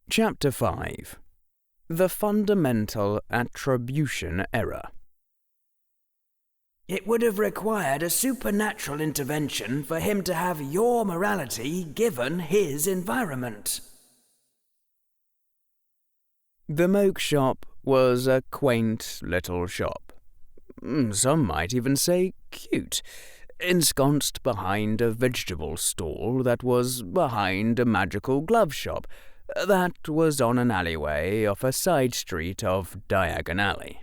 Chapter 5. The Fundamental Attribution Error. It would have required a supernatural intervention for him to have your morality given his environment. The Moke Shop was a quaint little shop. Some might even say cute, ensconced behind a vegetable stall that was behind a magical glove shop that was on an alleyway off a side street of Diagon Alley.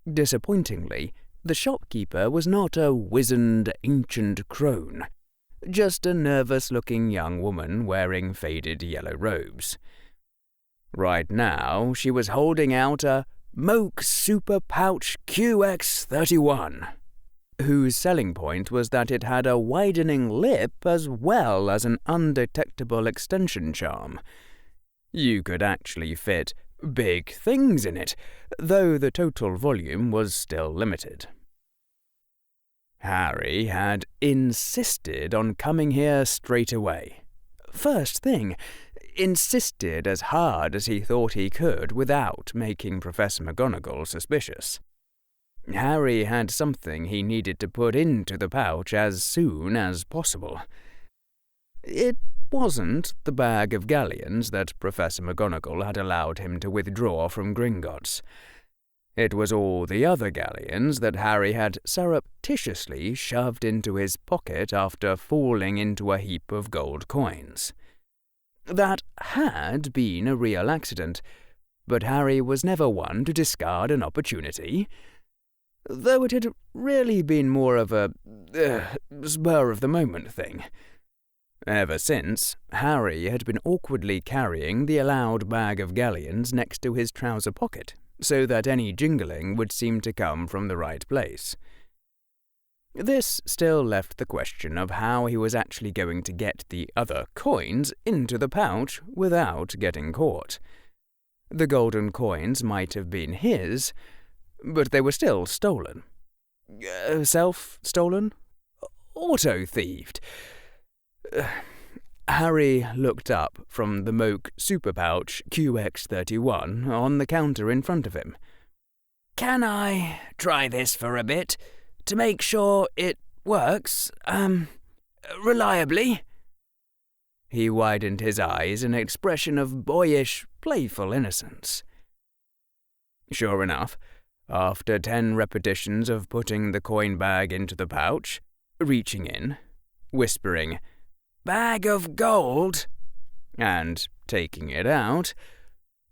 Disappointingly, the shopkeeper was not a wizened ancient crone, just a nervous-looking young woman wearing faded yellow robes. Right now, she was holding out a Moke Super Pouch QX31, whose selling point was that it had a widening lip as well as an undetectable extension charm. You could actually fit big things in it, though the total volume was still limited. Harry had insisted on coming here straight away. First thing, insisted as hard as he thought he could without making Professor McGonagall suspicious. Harry had something he needed to put into the pouch as soon as possible. It wasn't the bag of galleons that Professor McGonagall had allowed him to withdraw from Gringotts. It was all the other galleons that Harry had surreptitiously shoved into his pocket after falling into a heap of gold coins. That had been a real accident, but Harry was never one to discard an opportunity, though it had really been more of a spur-of-the-moment thing. Ever since, Harry had been awkwardly carrying the allowed bag of galleons next to his trouser pocket, so that any jingling would seem to come from the right place. This still left the question of how he was actually going to get the other coins into the pouch without getting caught. The golden coins might have been his, but they were still stolen. Self-stolen? Auto-thieved. Harry looked up from the Moke Super Pouch QX31 on the counter in front of him. Can I try this for a bit, to make sure it works, reliably? He widened his eyes in an expression of boyish, playful innocence. Sure enough, after 10 repetitions of putting the coin bag into the pouch, reaching in, whispering, "Bag of gold," and taking it out,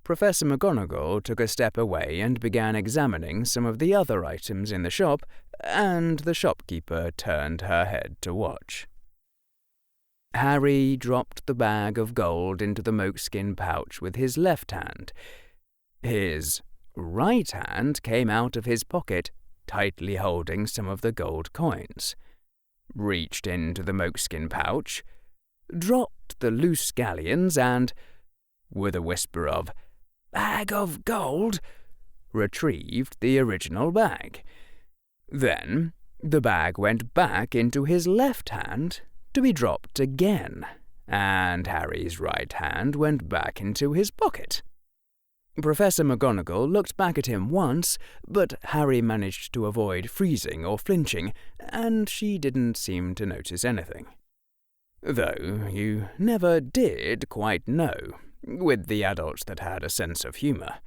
Professor McGonagall took a step away and began examining some of the other items in the shop, and the shopkeeper turned her head to watch. Harry dropped the bag of gold into the mokeskin pouch with his left hand. His right hand came out of his pocket, tightly holding some of the gold coins, reached into the mokeskin pouch, dropped the loose galleons and, with a whisper of "Bag of gold," retrieved the original bag. Then the bag went back into his left hand to be dropped again, and Harry's right hand went back into his pocket. Professor McGonagall looked back at him once, but Harry managed to avoid freezing or flinching, and she didn't seem to notice anything. Though you never did quite know, with the adults that had a sense of humour.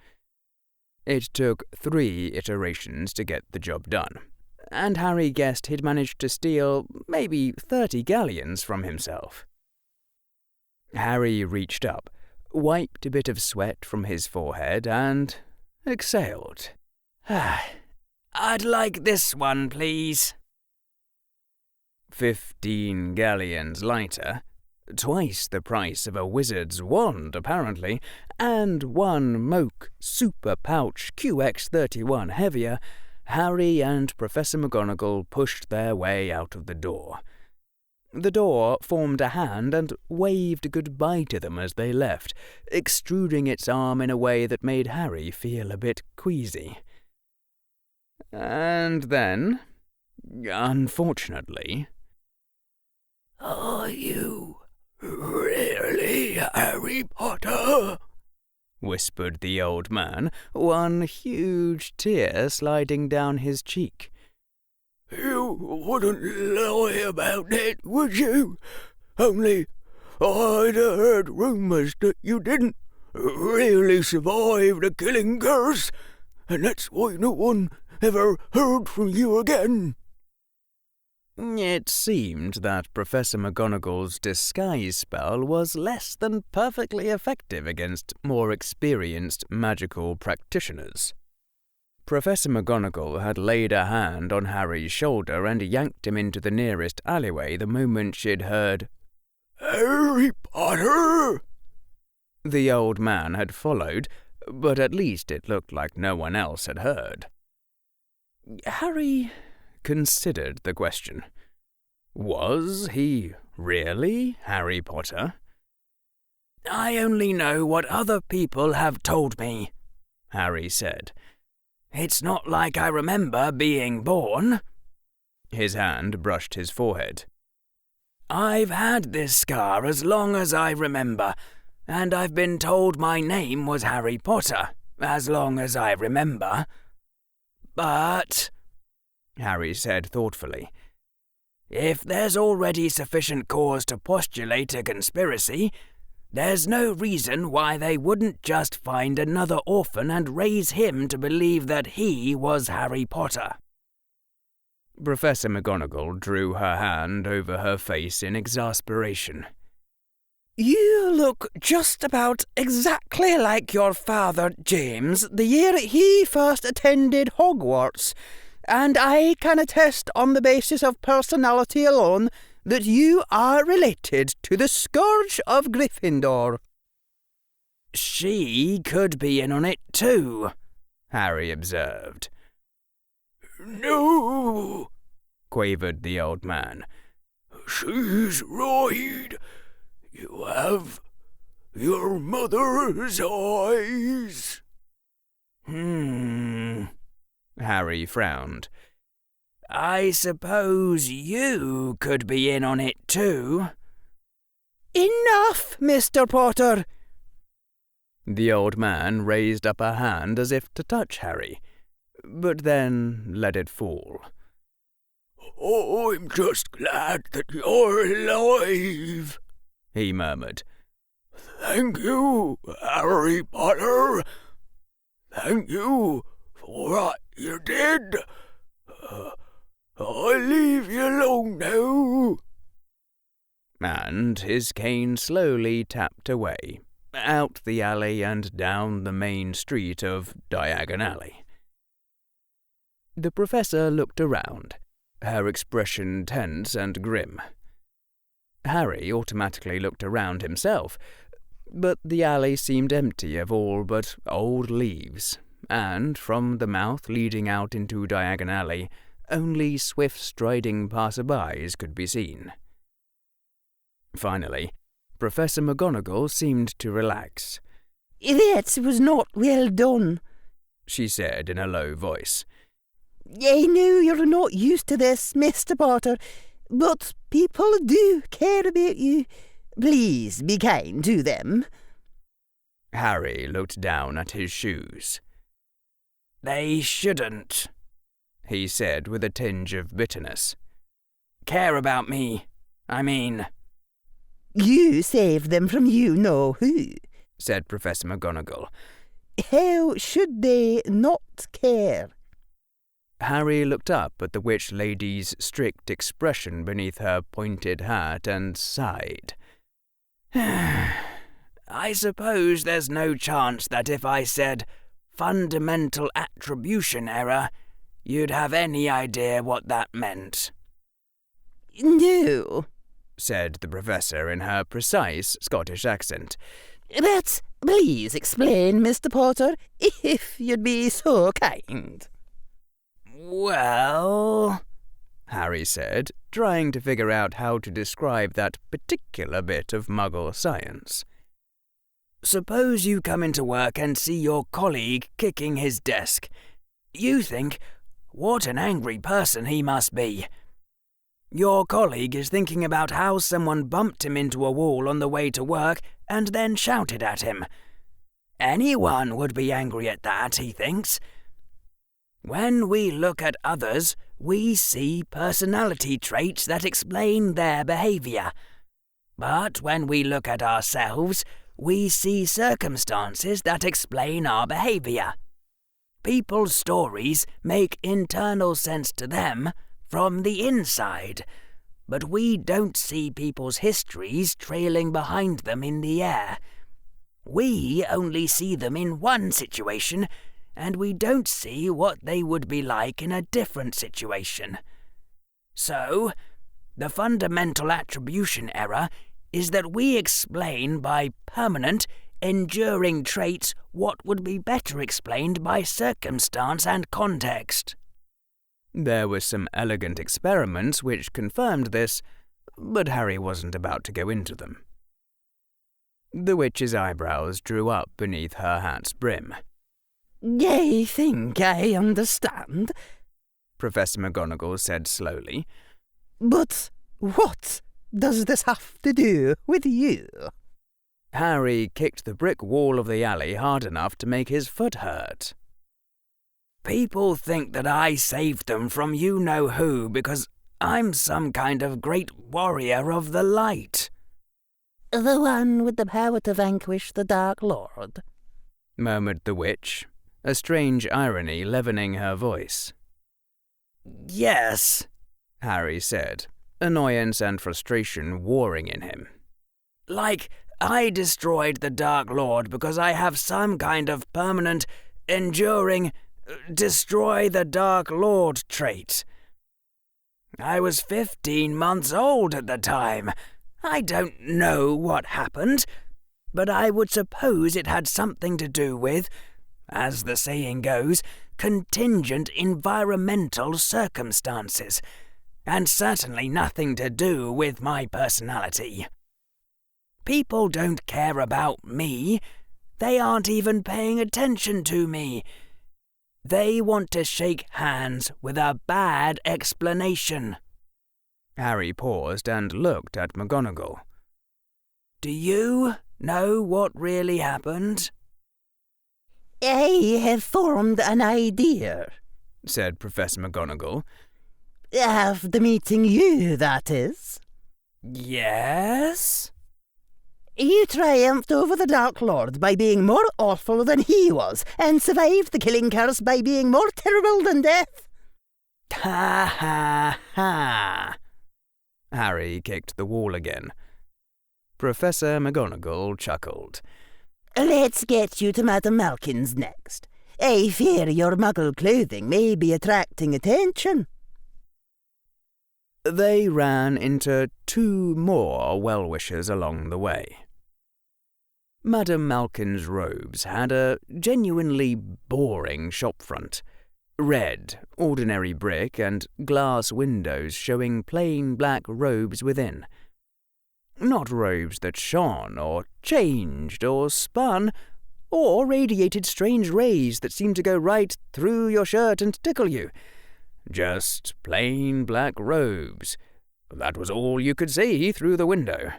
It took 3 iterations to get the job done, and Harry guessed he'd managed to steal maybe 30 galleons from himself. Harry reached up, wiped a bit of sweat from his forehead, and exhaled. "I'd like this one, please." 15 galleons lighter, twice the price of a wizard's wand, apparently, and 1 Moke Super Pouch QX31 heavier, Harry and Professor McGonagall pushed their way out of the door. The door formed a hand and waved goodbye to them as they left, extruding its arm in a way that made Harry feel a bit queasy. And then, unfortunately, "Are you Really, Harry Potter? Whispered the old man, one huge tear sliding down his cheek. You wouldn't lie about it, would you? Only I'd heard rumours that you didn't really survive the killing curse, and that's why no one ever heard from you again. It seemed that Professor McGonagall's disguise spell was less than perfectly effective against more experienced magical practitioners. Professor McGonagall had laid a hand on Harry's shoulder and yanked him into the nearest alleyway the moment she'd heard, "Harry Potter!" The old man had followed, but at least it looked like no one else had heard. Harry considered the question. Was he really Harry Potter? "I only know what other people have told me," Harry said. "It's not like I remember being born." His hand brushed his forehead. "I've had this scar as long as I remember, and I've been told my name was Harry Potter as long as I remember. But," Harry said thoughtfully, "if there's already sufficient cause to postulate a conspiracy, there's no reason why they wouldn't just find another orphan and raise him to believe that he was Harry Potter." Professor McGonagall drew her hand over her face in exasperation. "You look just about exactly like your father, James, the year he first attended Hogwarts, and I can attest on the basis of personality alone that you are related to the Scourge of Gryffindor." "She could be in on it too," Harry observed. "No," quavered the old man. "She's right. You have your mother's eyes." Harry frowned. "I suppose you could be in on it too." "Enough, Mr. Potter!" The old man raised up a hand as if to touch Harry, but then let it fall. "I'm just glad that you're alive," he murmured. "Thank you, Harry Potter. Thank you for what you did. I'll leave you alone now." And his cane slowly tapped away, out the alley and down the main street of Diagon Alley. The professor looked around, her expression tense and grim. Harry automatically looked around himself, but the alley seemed empty of all but old leaves, and from the mouth leading out into Diagon Alley, only swift-striding passer-bys could be seen. Finally, Professor McGonagall seemed to relax. "That was not well done," she said in a low voice. "I know you're not used to this, Mr. Potter, but people do care about you. Please be kind to them." Harry looked down at his shoes. "They shouldn't," he said with a tinge of bitterness. "Care about me, I mean." "You saved them from you know who," said Professor McGonagall. "How should they not care?" Harry looked up at the witch lady's strict expression beneath her pointed hat and sighed. "I suppose there's no chance that if I said fundamental attribution error, you'd have any idea what that meant." "No," said the professor in her precise Scottish accent. "But please explain, Mr. Potter, if you'd be so kind." "Well," Harry said, trying to figure out how to describe that particular bit of Muggle science. "Suppose you come into work and see your colleague kicking his desk. You think, what an angry person he must be. Your colleague is thinking about how someone bumped him into a wall on the way to work and then shouted at him. Anyone would be angry at that, he thinks. When we look at others, we see personality traits that explain their behaviour. But when we look at ourselves, we see circumstances that explain our behaviour. People's stories make internal sense to them from the inside, but we don't see people's histories trailing behind them in the air. We only see them in one situation, and we don't see what they would be like in a different situation. So, the fundamental attribution error is that we explain by permanent, enduring traits what would be better explained by circumstance and context. There were some elegant experiments which confirmed this, but Harry wasn't about to go into them. The witch's eyebrows drew up beneath her hat's brim. I think I understand, Professor McGonagall said slowly. But what does this have to do with you? Harry kicked the brick wall of the alley hard enough to make his foot hurt. People think that I saved them from you-know-who because I'm some kind of great warrior of the light. The one with the power to vanquish the Dark Lord, murmured the witch, a strange irony leavening her voice. Yes, Harry said, annoyance and frustration warring in him. Like, I destroyed the Dark Lord because I have some kind of permanent, enduring, destroy the Dark Lord trait. I was 15 months old at the time. I don't know what happened, but I would suppose it had something to do with, as the saying goes, contingent environmental circumstances, and certainly nothing to do with my personality. People don't care about me. They aren't even paying attention to me. They want to shake hands with a bad explanation. Harry paused and looked at McGonagall. Do you know what really happened? I have formed an idea, said Professor McGonagall. After meeting you, that is. Yes? You triumphed over the Dark Lord by being more awful than he was, and survived the killing curse by being more terrible than death. Ha ha ha! Harry kicked the wall again. Professor McGonagall chuckled. Let's get you to Madame Malkin's next. I fear your muggle clothing may be attracting attention. They ran into 2 more well-wishers along the way. Madame Malkin's robes had a genuinely boring shopfront. Red, ordinary brick and glass windows showing plain black robes within. Not robes that shone or changed or spun or radiated strange rays that seemed to go right through your shirt and tickle you. Just plain black robes. That was all you could see through the window.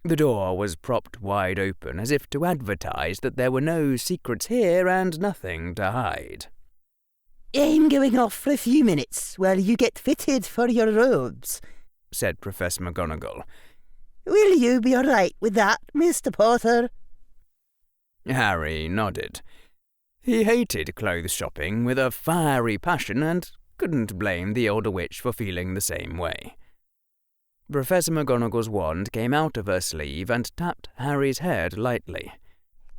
The door was propped wide open as if to advertise that there were no secrets here and nothing to hide. I'm going off for a few minutes while you get fitted for your robes, said Professor McGonagall. Will you be all right with that, Mr. Potter? Harry nodded. He hated clothes shopping with a fiery passion and couldn't blame the older witch for feeling the same way. Professor McGonagall's wand came out of her sleeve and tapped Harry's head lightly.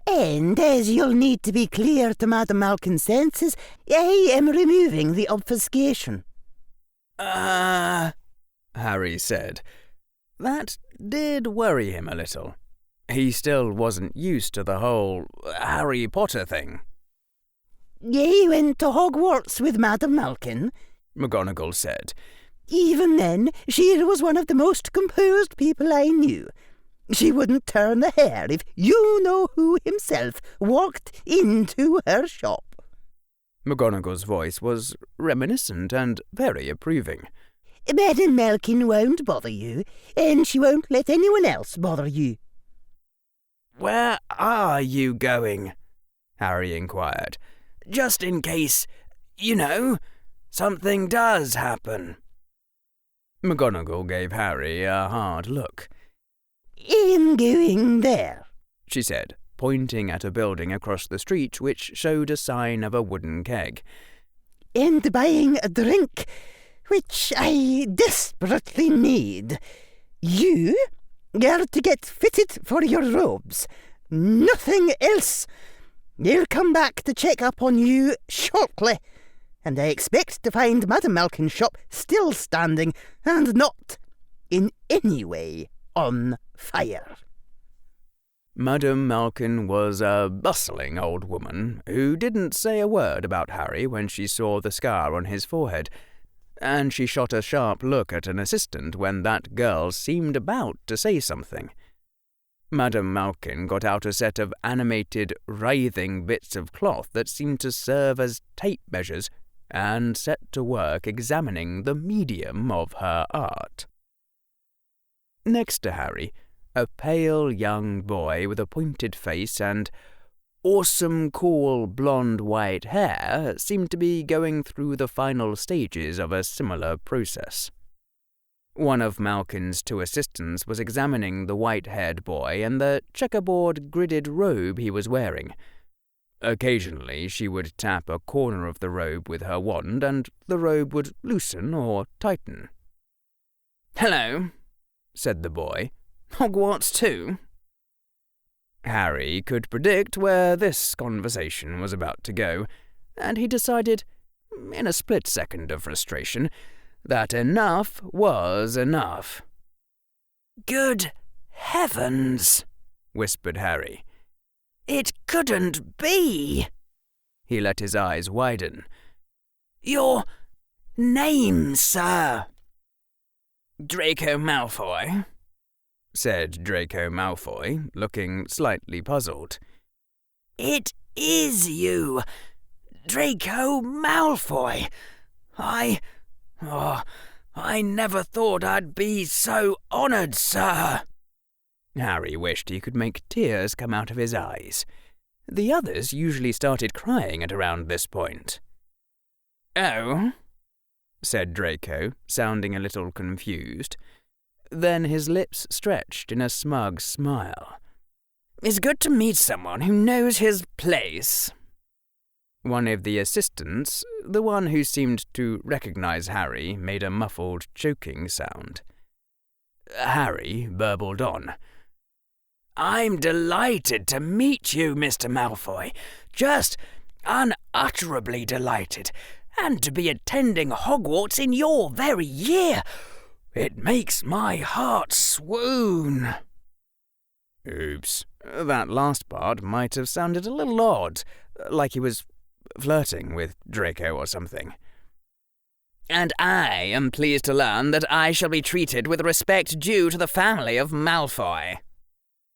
And as you'll need to be clear to Madame Malkin's senses, I am removing the obfuscation. Harry said. That did worry him a little. He still wasn't used to the whole Harry Potter thing. I went to Hogwarts with Madame Malkin, McGonagall said. Even then, she was one of the most composed people I knew. She wouldn't turn a hair if you-know-who himself walked into her shop. McGonagall's voice was reminiscent and very approving. Madam Malkin won't bother you, and she won't let anyone else bother you." "Where are you going?" Harry inquired. "Just in case, something does happen." McGonagall gave Harry a hard look. "I'm going there," she said, pointing at a building across the street which showed a sign of a wooden keg. "And buying a drink, which I desperately need. You are to get fitted for your robes. Nothing else. I'll come back to check up on you shortly, and I expect to find Madam Malkin's shop still standing and not in any way on fire." Madam Malkin was a bustling old woman who didn't say a word about Harry when she saw the scar on his forehead, and she shot a sharp look at an assistant when that girl seemed about to say something. Madam Malkin got out a set of animated, writhing bits of cloth that seemed to serve as tape measures and set to work examining the medium of her art. Next to Harry, a pale young boy with a pointed face and awesome, cool, blonde-white hair seemed to be going through the final stages of a similar process. One of Malkin's two assistants was examining the white-haired boy and the checkerboard gridded robe he was wearing. Occasionally she would tap a corner of the robe with her wand and the robe would loosen or tighten. "Hello," said the boy. "Hogwarts too?" Harry could predict where this conversation was about to go, and he decided, in a split second of frustration, that enough was enough. "Good heavens," whispered Harry. "It couldn't be." He let his eyes widen. "Your name, sir?" "Draco Malfoy," said Draco Malfoy, looking slightly puzzled. "It is you, Draco Malfoy. I never thought I'd be so honoured, sir." Harry wished he could make tears come out of his eyes. The others usually started crying at around this point. "Oh?" said Draco, sounding a little confused. Then his lips stretched in a smug smile. "It's good to meet someone who knows his place." One of the assistants, the one who seemed to recognize Harry, made a muffled, choking sound. Harry burbled on. "I'm delighted to meet you, Mr. Malfoy. Just unutterably delighted. And to be attending Hogwarts in your very year. It makes my heart swoon." Oops. That last part might have sounded a little odd, like he was flirting with Draco or something. "And I am pleased to learn that I shall be treated with respect due to the family of Malfoy,"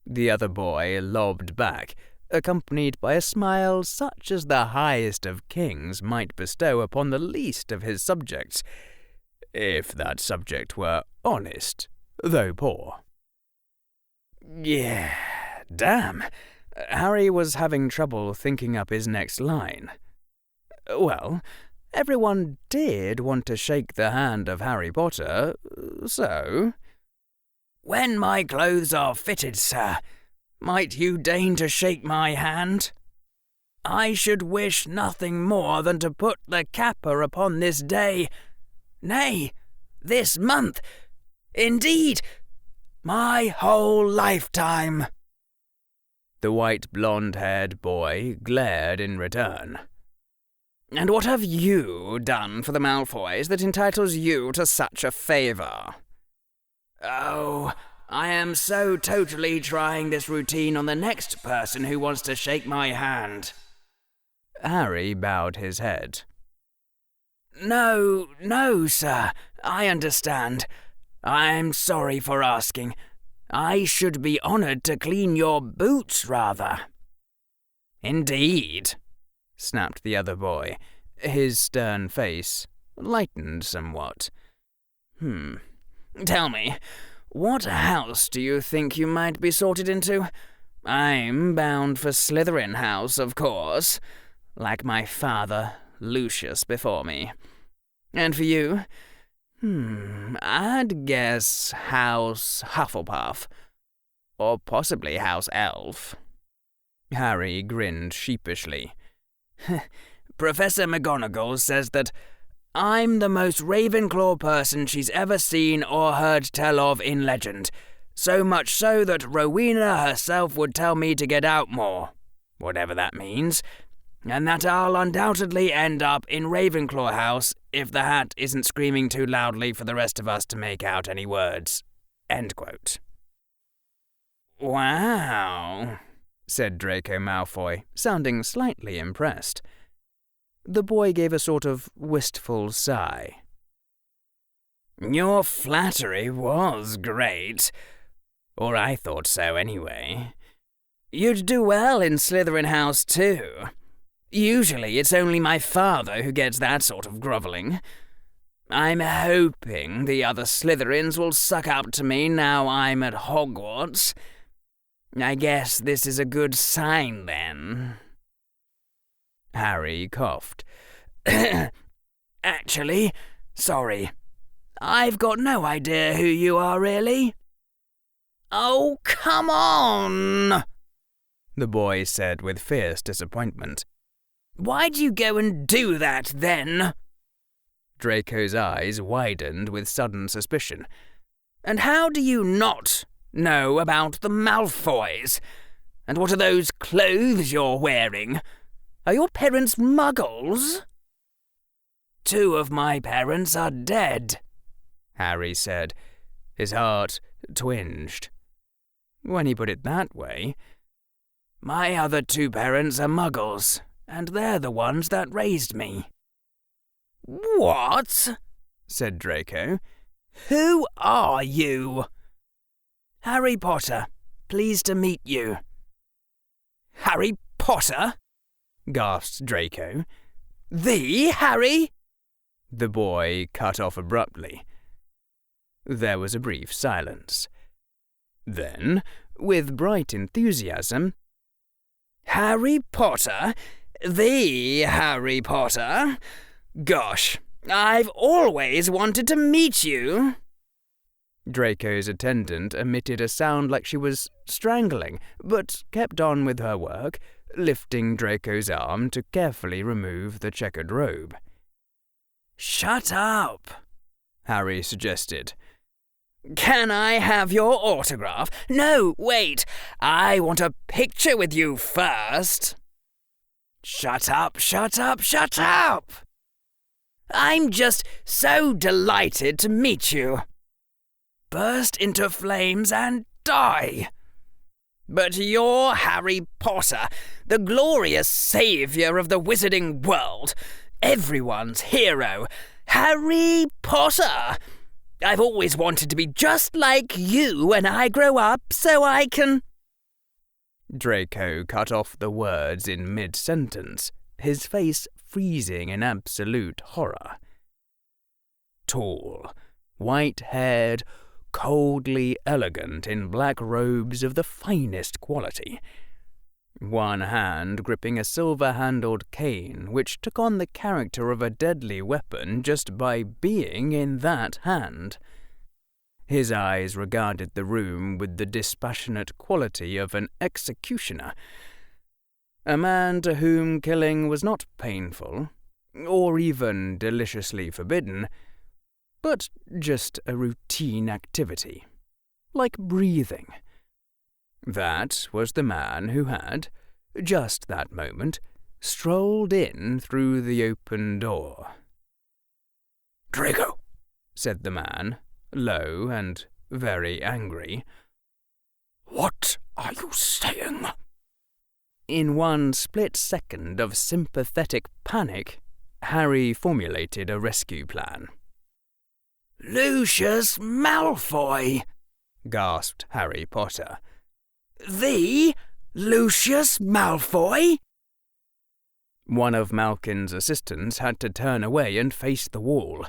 the other boy lobbed back, accompanied by a smile such as the highest of kings might bestow upon the least of his subjects, if that subject were honest, though poor. Yeah, damn. Harry was having trouble thinking up his next line. Well, everyone did want to shake the hand of Harry Potter, so... "When my clothes are fitted, sir, might you deign to shake my hand? I should wish nothing more than to put the capper upon this day, nay, this month, indeed, my whole lifetime." The white blonde-haired boy glared in return. "And what have you done for the Malfoys that entitles you to such a favour?" "Oh, I am so totally trying this routine on the next person who wants to shake my hand." Harry bowed his head. No, sir, I understand. I'm sorry for asking. I should be honoured to clean your boots, rather." "Indeed," snapped the other boy. His stern face lightened somewhat. Tell me, what house do you think you might be sorted into? I'm bound for Slytherin House, of course, like my father, Lucius, before me. And for you? I'd guess House Hufflepuff. Or possibly House Elf. Harry grinned sheepishly. Professor McGonagall says that I'm the most Ravenclaw person she's ever seen or heard tell of in legend. So much so that Rowena herself would tell me to get out more, whatever that means, and that I'll undoubtedly end up in Ravenclaw House if the hat isn't screaming too loudly for the rest of us to make out any words. End quote. Wow, said Draco Malfoy, sounding slightly impressed. The boy gave a sort of wistful sigh. Your flattery was great. Or I thought so, anyway. You'd do well in Slytherin House, too. Usually it's only my father who gets that sort of grovelling. I'm hoping the other Slytherins will suck up to me now I'm at Hogwarts. I guess this is a good sign, then. Harry coughed. Actually, sorry. I've got no idea who you are, really. Oh, come on! The boy said with fierce disappointment. Why'd you go and do that, then? Draco's eyes widened with sudden suspicion. And how do you not know about the Malfoys? And what are those clothes you're wearing? Are your parents muggles? 2 of my parents are dead, Harry said. His heart twinged. When he put it that way, my other 2 parents are muggles, and they're the ones that raised me. What? said Draco. Who are you? Harry Potter. Pleased to meet you. Harry Potter? Gasped Draco. The Harry? The boy cut off abruptly. There was a brief silence. Then, with bright enthusiasm, Harry Potter? The Harry Potter? Gosh, I've always wanted to meet you. Draco's attendant emitted a sound like she was strangling, but kept on with her work, lifting Draco's arm to carefully remove the checkered robe. Shut up, Harry suggested. Can I have your autograph? No, wait, I want a picture with you first. Shut up, shut up, shut up! I'm just so delighted to meet you. Burst into flames and die. But you're Harry Potter, the glorious saviour of the wizarding world, everyone's hero, Harry Potter. I've always wanted to be just like you when I grow up, so I can... Draco cut off the words in mid-sentence, his face freezing in absolute horror. Tall, white-haired, coldly elegant in black robes of the finest quality. One hand gripping a silver-handled cane which took on the character of a deadly weapon just by being in that hand. His eyes regarded the room with the dispassionate quality of an executioner, a man to whom killing was not painful, or even deliciously forbidden, but just a routine activity, like breathing. That was the man who had, just that moment, strolled in through the open door. Draco, said the man, low and very angry. What are you saying? In one split second of sympathetic panic, Harry formulated a rescue plan. Lucius Malfoy, gasped Harry Potter. The Lucius Malfoy? One of Malkin's assistants had to turn away and face the wall.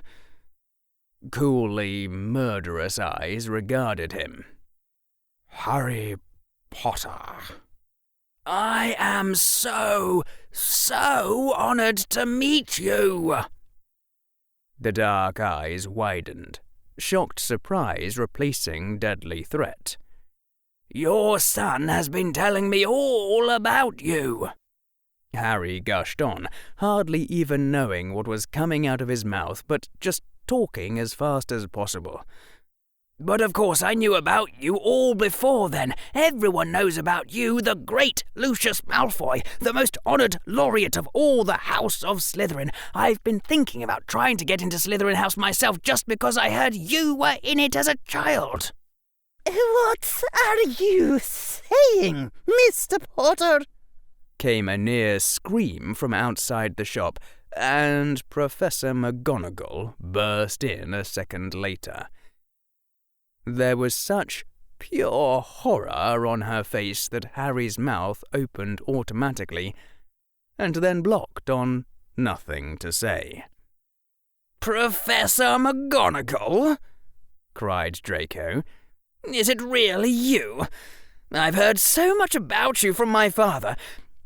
Coolly murderous eyes regarded him. Harry Potter. I am so honoured to meet you. The dark eyes widened, shocked surprise replacing deadly threat. Your son has been telling me all about you. Harry gushed on, hardly even knowing what was coming out of his mouth, but just talking as fast as possible. But of course I knew about you all before then. Everyone knows about you, the great Lucius Malfoy, the most honoured laureate of all the House of Slytherin. I've been thinking about trying to get into Slytherin House myself just because I heard you were in it as a child. What are you saying, Mr. Potter? Came a near scream from outside the shop, and Professor McGonagall burst in a second later. There was such pure horror on her face that Harry's mouth opened automatically, and then blocked on nothing to say. Professor McGonagall? Cried Draco. Is it really you? I've heard so much about you from my father.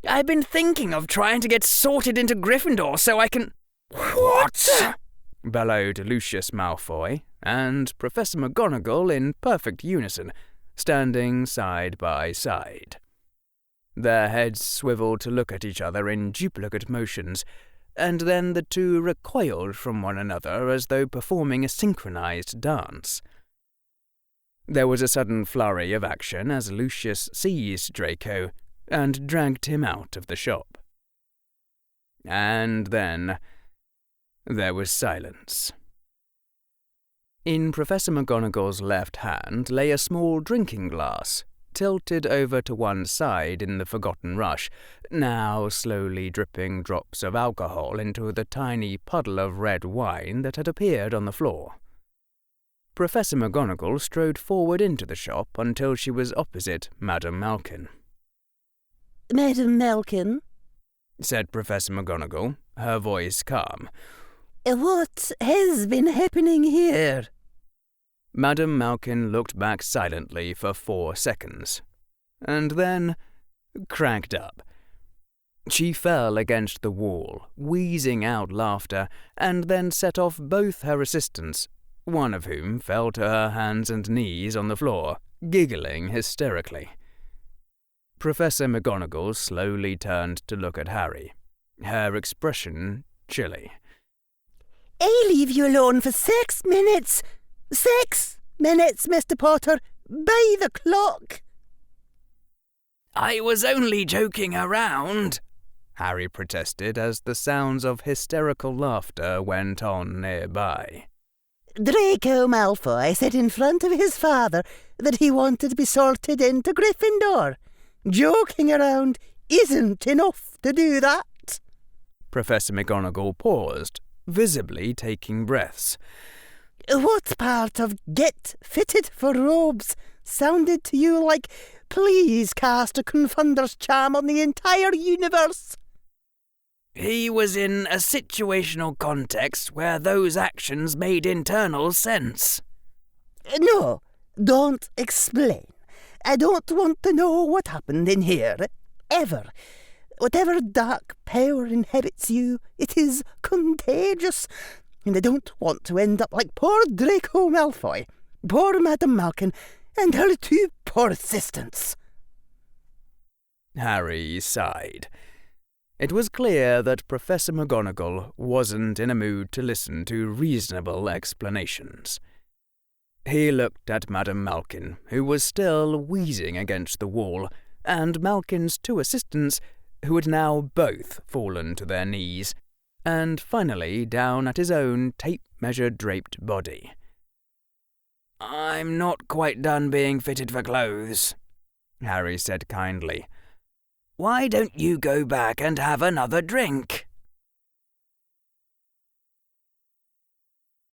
I've been thinking of trying to get sorted into Gryffindor so I can... What? Bellowed Lucius Malfoy and Professor McGonagall in perfect unison, standing side by side. Their heads swiveled to look at each other in duplicate motions, and then the two recoiled from one another as though performing a synchronized dance. There was a sudden flurry of action as Lucius seized Draco and dragged him out of the shop. And then there was silence. In Professor McGonagall's left hand lay a small drinking glass, tilted over to one side in the forgotten rush, now slowly dripping drops of alcohol into the tiny puddle of red wine that had appeared on the floor. Professor McGonagall strode forward into the shop until she was opposite Madame Malkin. Madame Malkin, said Professor McGonagall, her voice calm. What has been happening here? Madame Malkin looked back silently for 4 seconds, and then cracked up. She fell against the wall, wheezing out laughter, and then set off both her assistants, one of whom fell to her hands and knees on the floor, giggling hysterically. Professor McGonagall slowly turned to look at Harry, her expression chilly. I'll leave you alone for 6 minutes. 6 minutes, Mr. Potter, by the clock. I was only joking around, Harry protested as the sounds of hysterical laughter went on nearby. Draco Malfoy said in front of his father that he wanted to be sorted into Gryffindor. Joking around isn't enough to do that. Professor McGonagall paused, visibly taking breaths. What part of get fitted for robes sounded to you like please cast a confunder's charm on the entire universe? He was in a situational context where those actions made internal sense. No, don't explain. I don't want to know what happened in here, ever. Whatever dark power inhabits you, it is contagious, and I don't want to end up like poor Draco Malfoy, poor Madame Malkin, and her 2 poor assistants. Harry sighed. It was clear that Professor McGonagall wasn't in a mood to listen to reasonable explanations. He looked at Madame Malkin, who was still wheezing against the wall, and Malkin's 2 assistants, who had now both fallen to their knees, and finally down at his own tape-measure draped body. I'm not quite done being fitted for clothes, Harry said kindly. Why don't you go back and have another drink?